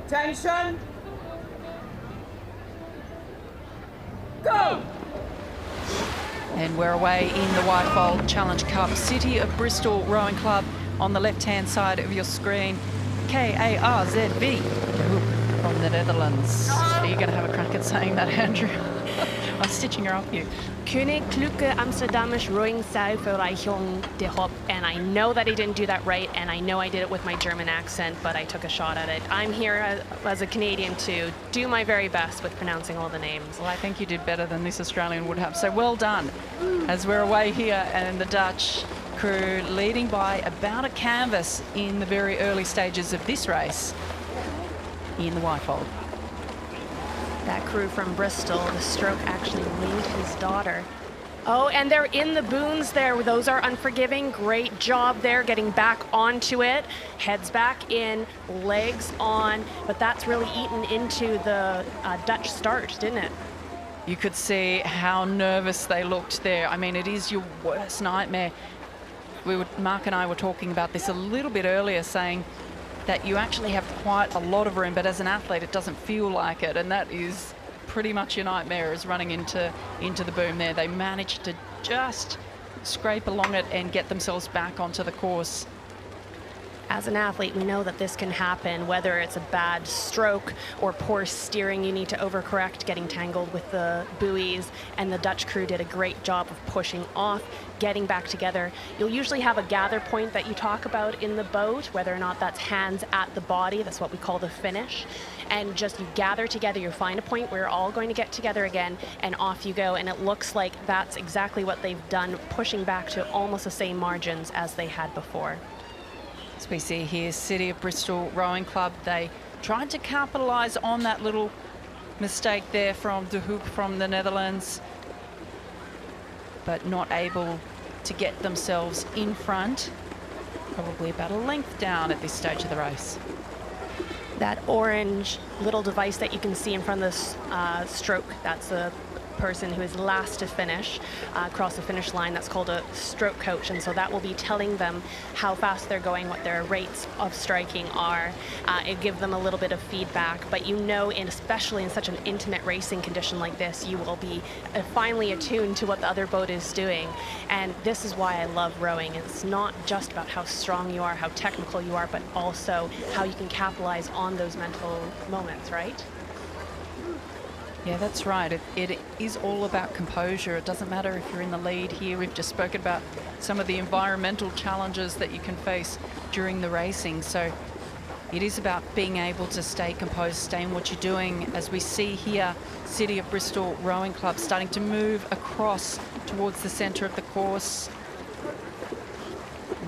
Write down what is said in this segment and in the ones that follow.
Attention. Go! And we're away in the Wyfold Challenge Cup. City of Bristol Rowing Club on the left-hand side of your screen. K.A.R.Z.V from the Netherlands. Are you going to have a crack at saying that, Andrew? I'm stitching her up here. Koninklijke Amsterdamisch Roeingszuiverreichung de Hop. And I know that I didn't do that right, and I know I did it with my German accent, but I took a shot at it. I'm here as a Canadian to do my very best with pronouncing all the names. Well, I think you did better than this Australian would have. So well done. As we're away here, and the Dutch crew leading by about a canvas in the very early stages of this race in the Wyfold. That crew from Bristol, the stroke actually named his daughter. Oh, and they're in the boons there. Those are unforgiving. Great job there getting back onto it. Heads back in, legs on, but that's really eaten into the Dutch start, didn't it? You could see how nervous they looked there. I mean, it is your worst nightmare. Mark and I were talking about this a little bit earlier, saying that you actually have quite a lot of room, but as an athlete, it doesn't feel like it, and that is pretty much your nightmare, is running into the boom there. They managed to just scrape along it and get themselves back onto the course. As an athlete, we know that this can happen, whether it's a bad stroke or poor steering. You need to overcorrect, getting tangled with the buoys, and the Dutch crew did a great job of pushing off, getting back together. You'll usually have a gather point that you talk about in the boat, whether or not that's hands at the body. That's what we call the finish. And just you gather together, you find a point where you're all going to get together again, and off you go. And it looks like that's exactly what they've done, pushing back to almost the same margins as they had before. As we see here, City of Bristol Rowing Club, they tried to capitalise on that little mistake there from De Hoop from the Netherlands, but not able to get themselves in front, probably about a length down at this stage of the race. That orange little device that you can see in front of this stroke, that's the person who is last to finish across the finish line. That's called a stroke coach, and so that will be telling them how fast they're going, what their rates of striking are. It gives them a little bit of feedback, but you know, especially in such an intimate racing condition like this, you will be finely attuned to what the other boat is doing. And this is why I love rowing. It's not just about how strong you are, how technical you are, but also how you can capitalize on those mental moments, right? Yeah, that's right. It is all about composure. It doesn't matter if you're in the lead here. We've just spoken about some of the environmental challenges that you can face during the racing. So it is about being able to stay composed, stay in what you're doing. As we see here, City of Bristol Rowing Club starting to move across towards the centre of the course.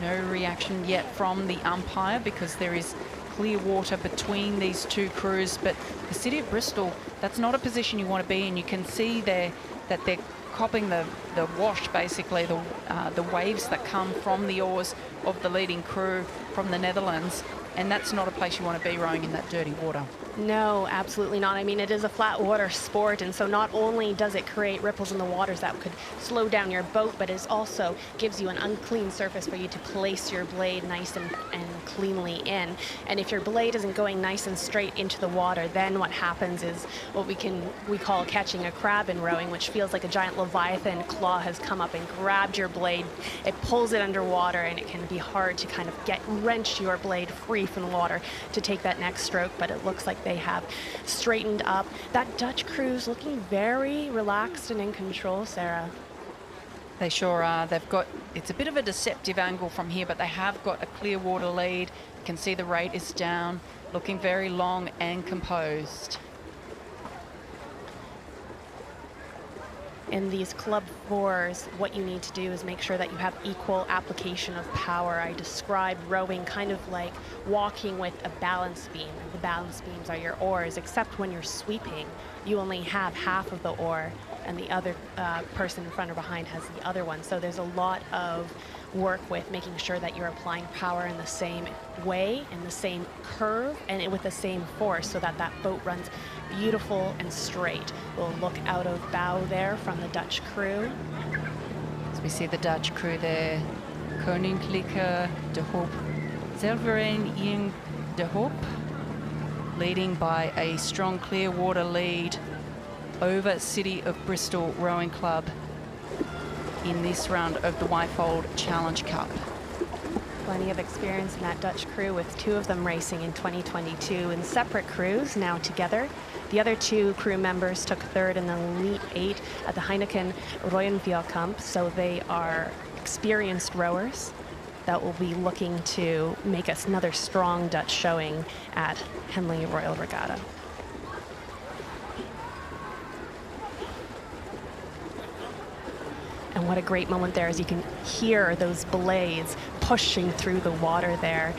No reaction yet from the umpire because there is clear water between these two crews, but the City of Bristol, that's not a position you want to be in. You can see there that they're copping the wash, basically, the waves that come from the oars of the leading crew from the Netherlands, and that's not a place you want to be rowing in that dirty water. No, absolutely not. I mean, it is a flat water sport, and so not only does it create ripples in the waters that could slow down your boat, but it also gives you an unclean surface for you to place your blade nice and cleanly in. And if your blade isn't going nice and straight into the water, then what happens is what we call catching a crab in rowing, which feels like a giant leviathan claw has come up and grabbed your blade. It pulls it underwater, and it can be hard to kind of wrench your blade free from the water to take that next stroke, but it looks like they have straightened up. That Dutch crew's looking very relaxed and in control, Sarah. They sure are. They've got, it's a bit of a deceptive angle from here, but they have got a clear water lead. You can see the rate is down, looking very long and composed. In these club fours, what you need to do is make sure that you have equal application of power. I described rowing kind of like walking with a balance beam. The balance beams are your oars, except when you're sweeping, you only have half of the oar, and the other person in front or behind has the other one. So there's a lot of work with making sure that you're applying power in the same way, in the same curve, and with the same force, so that that boat runs beautiful and straight. We'll look out of bow there from the Dutch crew. As we see the Dutch crew there, Koninklijke de Hoop, Zilveren in de Hoop. leading by a strong Clearwater lead over City of Bristol Rowing Club in this round of the Wyfold Challenge Cup. Plenty of experience in that Dutch crew, with two of them racing in 2022 in separate crews, now together. The other two crew members took third in the Elite 8 at the Heineken Royal Cup, so they are experienced rowers that will be looking to make us another strong Dutch showing at Henley Royal Regatta. And what a great moment there, as you can hear those blades pushing through the water there.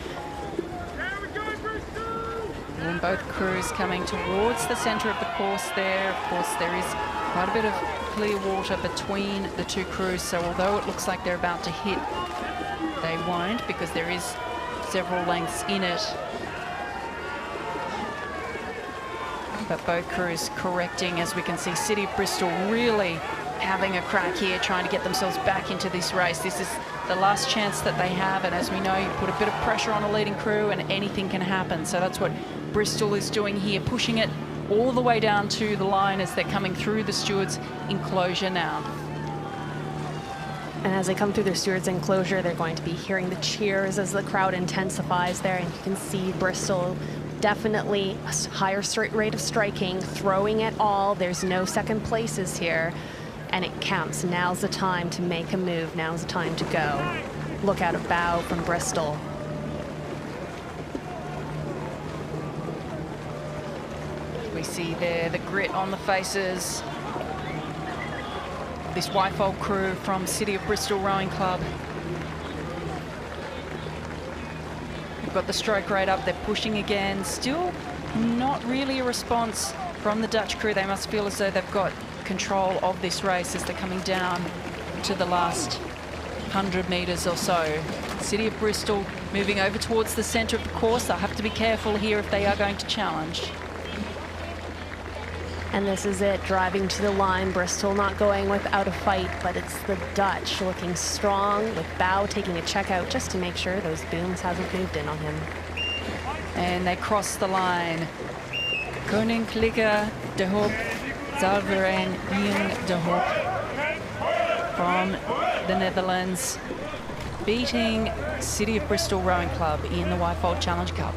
And both crews coming towards the center of the course there. Of course, there is quite a bit of clear water between the two crews, so although it looks like they're about to hit, they won't, because there is several lengths in it. But both crews correcting, as we can see City of Bristol really having a crack here, trying to get themselves back into this race. This is the last chance that they have, and as we know, you put a bit of pressure on a leading crew and anything can happen. So that's what Bristol is doing here, pushing it all the way down to the line as they're coming through the stewards' enclosure now. And as they come through the stewards' enclosure, they're going to be hearing the cheers as the crowd intensifies there, and you can see Bristol definitely a higher rate of striking, throwing it all. There's no second places here, and it counts. Now's the time to make a move. Now's the time to go. Look out, a bow from Bristol. We see there the grit on the faces of this Wyfold crew from City of Bristol Rowing Club. We've got the stroke rate up, they're pushing again. Still not really a response from the Dutch crew. They must feel as though they've got control of this race as they're coming down to the last 100 meters or so. City of Bristol moving over towards the center of the course. They'll have to be careful here if they are going to challenge. And this is it, driving to the line. Bristol not going without a fight, but it's the Dutch looking strong, with Bow taking a check out just to make sure those booms haven't moved in on him. And they cross the line. Koninklijke de Hoop, Zalveren Ian de Hoop from the Netherlands, beating City of Bristol Rowing Club in the Wyfold Challenge Cup.